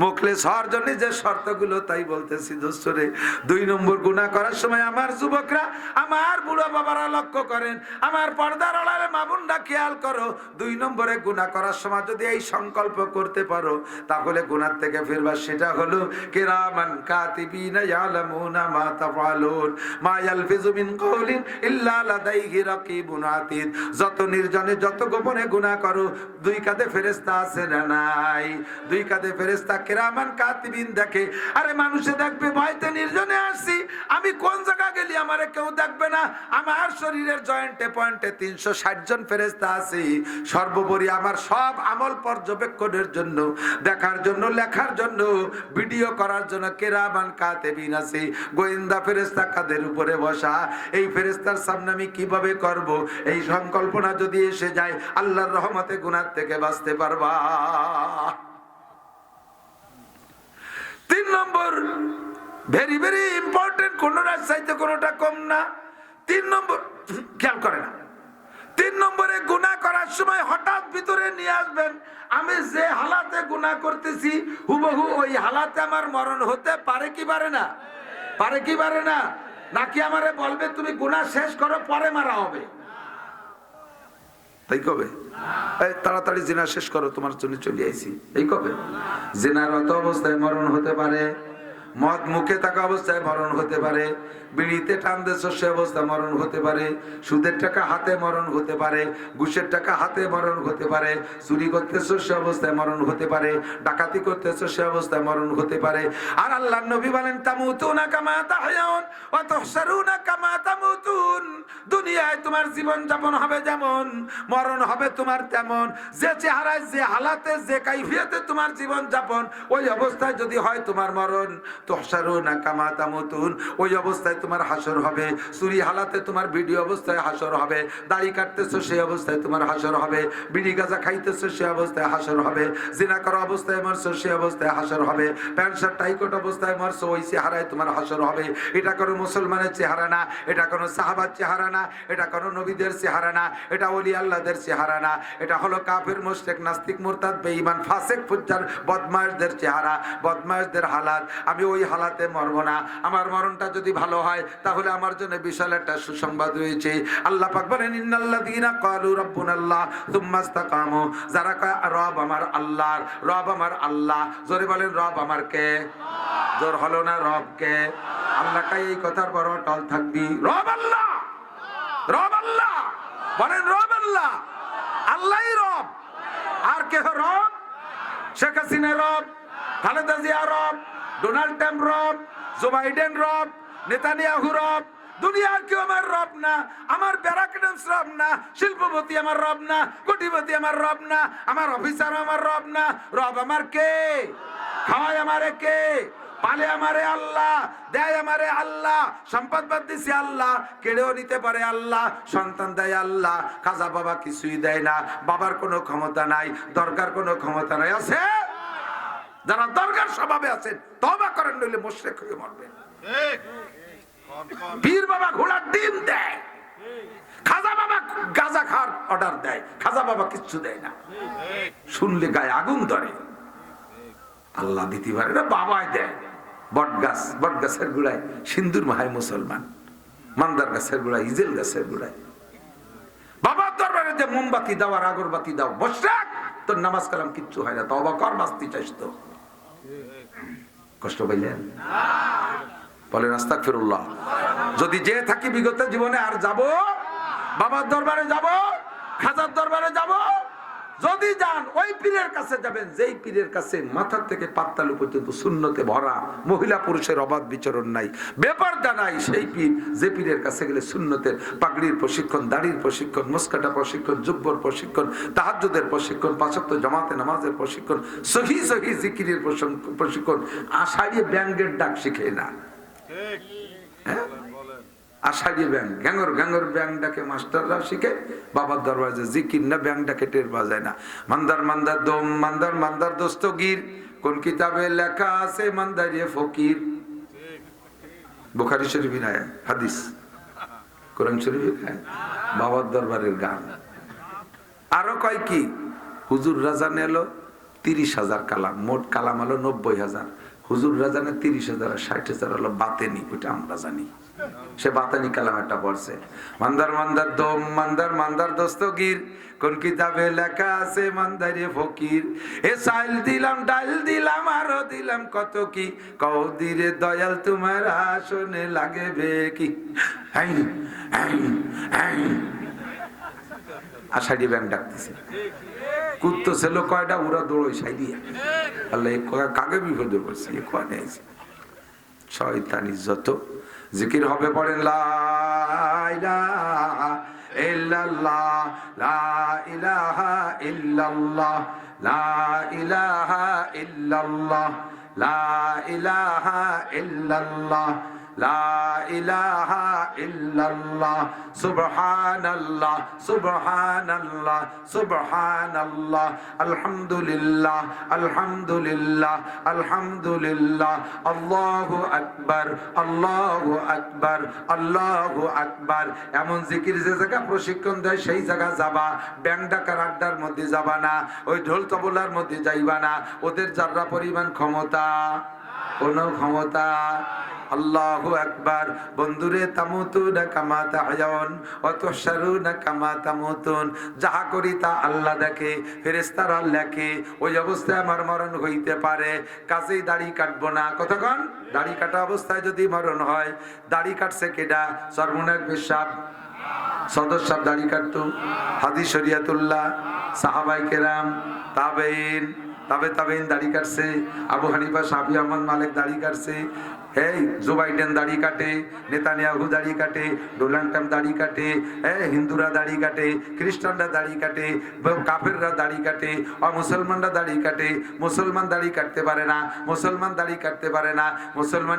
মুখলেস হওয়ার জন্য যে শর্তগুলো তাই বলতেছি দোস্তরে। 2 নম্বর, গুনাহ করার সময় আমার যুবকরা, আমার বুড়ো বাবারা লক্ষ্য করেন, আমার পর্দার আড়ালে মা বোনরা খেয়াল করো। 2 নম্বরে, গুনাহ করার সময় যদি এই সংকল্প করতে পারো তাহলে গুনাহ থেকে ফিরবা। সেটা হলো কিরামান কাতিবিনা ইয়ালামুনা মা তাফআলুন মা ইয়ালফিজু মিন কাওলিন ইল্লা লাদাইহি রাকিবুন আতীদ। যত নির্জনে যত গোপনে গুনাহ করো, 2 কাঁধে ফেরেশতা আছে না নাই? 2 কাঁধে ফেরেশতা কিরামান কাতিবিন দেখে। আরে মানুষে দেখবে ভয়তে নির্জনে আসছি, আমি কোন জায়গা গেলি আমারে কেউ দেখবে না। আমার শরীরের জয়েন্টে পয়েন্টে 360 জন ফেরেশতা আছে। সর্বোপরি আমার সব আমল পর্যবেক্ষণের জন্য, দেখার জন্য, লেখার জন্য, ভিডিও করার জন্য কিরামান কাতিবিন আছে। গোয়েন্দা ফেরেশতা কাদের উপরে বসা। এই ফেরেশতার সামনে আমি কিভাবে করব? এই সংকল্পনা যদি এসে যায়, আল্লাহর রহমতে গুনাহ থেকে বাঁচতে পারবা। 3 নম্বর, ভেরি ভেরি ইম্পর্টেন্ট, কোনটা চাইতে কোনটা কম না। 3 নম্বর খেয়াল করে না। 3 নম্বরে, গুনাহ করার সময় হঠাৎ ভিতরে নিয়ে আসবেন, আমি যে হালাতে গুনাহ করতেছি হুবহু ওই হালাতে আমার মরণ হতে পারে কি পারে না? পারে কি পারে না? নাকি আমারে বলবে তুমি গুনাহ শেষ করো পরে মারা হবে? তাই কবে? এই তাড়াতাড়ি জিনা শেষ করো, তোমার জন্য চলে আইছি, এই কবে? জিনার অত অবস্থায় মরণ হতে পারে? মদ মুখে থাকা অবস্থায় মরণ হতে পারে, বিড়িতে টান দিয়েছ সে অবস্থায় মরণ হতে পারে, সুদের টাকা হাতে মরণ হতে পারে, ঘুষের টাকা হাতে মরণ হতে পারে, চুরি করতেছ সে অবস্থায় মরণ হতে পারে, ডাকাতি করতেছ সে অবস্থায় মরণ হতে পারে। আর আল্লাহর নবী বলেন তামুতুনা কামা তাহয়াউন ওয়া তুহশারুনা কামা তামুতুন। দুনিয়ায় তোমার জীবন যাপন হবে যেমন, মরণ হবে তোমার তেমন। যে চেহারায়, যে হালাতে, যে কাইফিয়তে তোমার জীবন যাপন, ওই অবস্থায় যদি হয় তোমার মরণ। তুহশারুনা কামা তামুতুন, ওই অবস্থায় তোমার হাসর হবে। চুরি হালাতে তোমার ভিডিও অবস্থায় হাসর হবে, দাড়ি কাটতেছো সেই অবস্থায় তোমার হাসর হবে, বিড়ি গাঁজা খাইতেছো সে অবস্থায় হাসর হবে, জিনা করা অবস্থায় মরছো সে অবস্থায় হাসর হবে, প্যান্ট শার্ট টাইকট অবস্থায় মরছো ওই চেহারায় তোমার হাসর হবে। এটা কোনো মুসলমানের চেহারা না, এটা কোনো সাহাবার চেহারা না, এটা কোনো নবীদের চেহারা না, এটা ওলি আল্লাহদের চেহারা না, এটা হলো কাফের, মুশরিক, নাস্তিক, মুরতাদ, বেঈমান, ফাসিক, ফুজ্জার, বদমাশদের চেহারা, বদমাশদের হালাত। আমি ওই হালাতে মরব না। আমার মরণটা যদি ভালো হয় তাহলে আমার জন্য বিশাল একটা সুসংবাদ রয়েছে। আল্লাহ পাক বলেন ইন্নাল্লাযীনা ক্বালু রাব্বুনাল্লাহ সুম্মা ইসতাকামু, যারা কয় রব আমার আল্লাহ, রব আমার আল্লাহ, জোরে বলেন রব আমার কে? জোর হলো না রব কে? আল্লাহ কাই এই কথার বড় টল থাকবি, রব আল্লাহ, রব আল্লাহ, বলেন রব আল্লাহ, আল্লাহই রব। আর কে রব? শেখ হাসিনা রব, খালেদা জিয়া রব, ডোনাল্ড ট্রাম্প রব, জো বাইডেন রব, নেতানিয়াহু রব। দুনিয়ার কেউ আমার রব না, আমার ব্যারাকডেন্স রব না, শিল্পপতি আমার রব না, কোটিপতি আমার রব না, আমার অফিসার আমার রব না। রব আমার কে? খাওয়ায় আমারে কে? পালে আমারে আল্লাহ, দেয় আমারে আল্লাহ, সম্পদ বাদ দিছে আল্লাহ, কেড়েও নিতে পারে আল্লাহ, সন্তান দেয় আল্লাহ, খাজা বাবা কিছুই দেয় না, বাবার কোনো ক্ষমতা নাই, দরকার কোনো ক্ষমতা নাই। আছে যারা দরকার স্বভাবে আছেন তওবা করেন, নইলে মুশরিক হয়ে মরবেন। পীর বাবা ঘোড়ার ডিম দেয়, খাজা বাবা গাঁজা খাওয়ার অর্ডার দেয়, খাজা বাবা কিচ্ছু দেয় না, শুনলে গায়ে আগুন ধরে। আল্লাহ দিতে পারে না, বাবাই দেয়। বট গাছ, বট গাছের গোড়ায় সিন্দুর মাহায় মুসলমান, মান্দার গাছের গোড়ায়, ইজেল গাছের গোড়ায় বাবার দরবারে যে মোমবাতি দাও আর আগরবাতি দাও, বসরাক তোর নামাজ কালাম কিচ্ছু হয় না, তওবা কর, বাঁচতে চাইস তো। কষ্ট পাইলেন? বলেন আস্তাগফিরুল্লাহ। যদি যে থাকি বিগত জীবনে আর যাব, বাবার দরবারে যাব, খাজার দরবারে যাব, যদি যান ওই পীরের কাছে যাবেন যেই পীরের কাছে মাথা থেকে পাত্তালু পর্যন্ত সুন্নতে ভরা, মহিলা পুরুষের অবাধ বিচরণ নাই, বেপরদা নাই, সেই পীর যে পীরের কাছে গেলে সুন্নতের পাগড়ির প্রশিক্ষণ, দাড়ির প্রশিক্ষণ, মুস্কাটা প্রশিক্ষণ, জুব্বর প্রশিক্ষণ, তাহাজ্জুদের প্রশিক্ষণ, পাঁচ ওয়াক্ত জামাতে নামাজের প্রশিক্ষণ, সহি সহি জিকিরের প্রশিক্ষণ, আষাঢ়িয়ে ব্যাঙ্গের ডাক শিখে না। হ্যাঁ, আষাঢ়ি ব্যাং, গ্যাঙ্গর গ্যাঙ্গর ব্যাং ডাকে মাস্টাররা শিখে, বাবার দরবারে যে জিকির না ব্যাং ডাকে টের বাজায় না। মান্দার মান্দার দম, মান্দার মান্দার দস্তগীর, কোন কিতাবে লেখা আছে মান্দারিয়ে ফকির। বুখারী শরীফের আয়াত, হাদিস, কোরআন শরীফের আয়াত, বাবার দরবারের গান। আরো কয় কি, হুজুর রাজান এলো 30,000 কালাম, মোট কালাম হলো 90,000। হুজুর রাজানের 30,000 আর 60,000 হলো বাতেনি, ওইটা আমরা জানি। সে বাতানি কালাম একটা পড়ছে, মান্দার মান্দার দম, মান্দার মান্দার দস্তগীর, কোন কিতাবে লেখা আছে মান্দারে ফকির। এ চাইল দিলাম, ডাল দিলাম, আরো দিলাম কত কি, কৌদিরে দয়াল তোমার আসনে লাগবে কি। আষাঢ়ি ব্যাং ডাকতেছে, কুত্তো ছিল কয়টা, ওরা দৌড়ই সাইডিয়া। আল্লাহ কাকে বিপদে পড়ছে, কোয়ানে আছে শয়তানি যত। জিকির হবে, পড়েন লা ইলাহা ইল্লাল্লাহ, লা ইলাহা ইল্লাল্লাহ, লা ইলাহা ইল্লাল্লাহ, লা ইলাহা ইল্লাল্লাহ, লা ইলাহা ইল্লাল্লাহ, সুবহানাল্লাহ সুবহানাল্লাহ সুবহানাল্লাহ, আলহামদুলিল্লাহ আলহামদুলিল্লাহ আলহামদুলিল্লাহ, আল্লাহু আকবার আল্লাহু আকবার আল্লাহু আকবার। এমন জিকির যে জায়গা প্রশিক্ষণ দেয় সেই জায়গা যাবা, ব্যাং ডাকার আড্ডার মধ্যে যাবা না, ওই ঢোল তবলার মধ্যে যাইবা না। ওদের যারা পরিমাণ ক্ষমতা, কোনো ক্ষমতা আল্লাহু আকবার। বন্ধুরে তামুতুনা কামা তাহয়াউন ওয়া তুহশারুনা কামা তামুতুন। যাহা করি তা আল্লাহ দেখে, ফেরেশতারা লেখে। ওই অবস্থায় আমার মরণ হইতে পারে, কাজেই দাড়ি কাটবো না। কতক্ষণ? দাড়ি কাটা অবস্থায় যদি মরণ হয়। দাড়ি কাটছে কেডা? সর্বনাক পেশাব সদর সাহেব দাড়ি কাটতো, হাদিস শরিয়াতুল্লাহ, সাহাবায়ে কেরাম, তাবেঈন, তাবেঈন দাড়ি কাটছে, আবু হানিফা, শাফি, আহমদ, মালিক দাড়ি কাটছে। এই জো বাইডেন দাড়ি কাটে, নেতানিয়াহু দাড়ি কাটে, ডোনাল্ড ট্রাম্প দাড়ি কাটে, হিন্দুরা দাড়ি কাটে, খ্রিস্টানরা দাড়ি কাটে, কাফেররা দাড়ি কাটে, মুসলমানরা দাড়ি কাটে। মুসলমান দাড়ি কাটতে পারে না, মুসলমান দাড়ি কাটতে পারে না, মুসলমান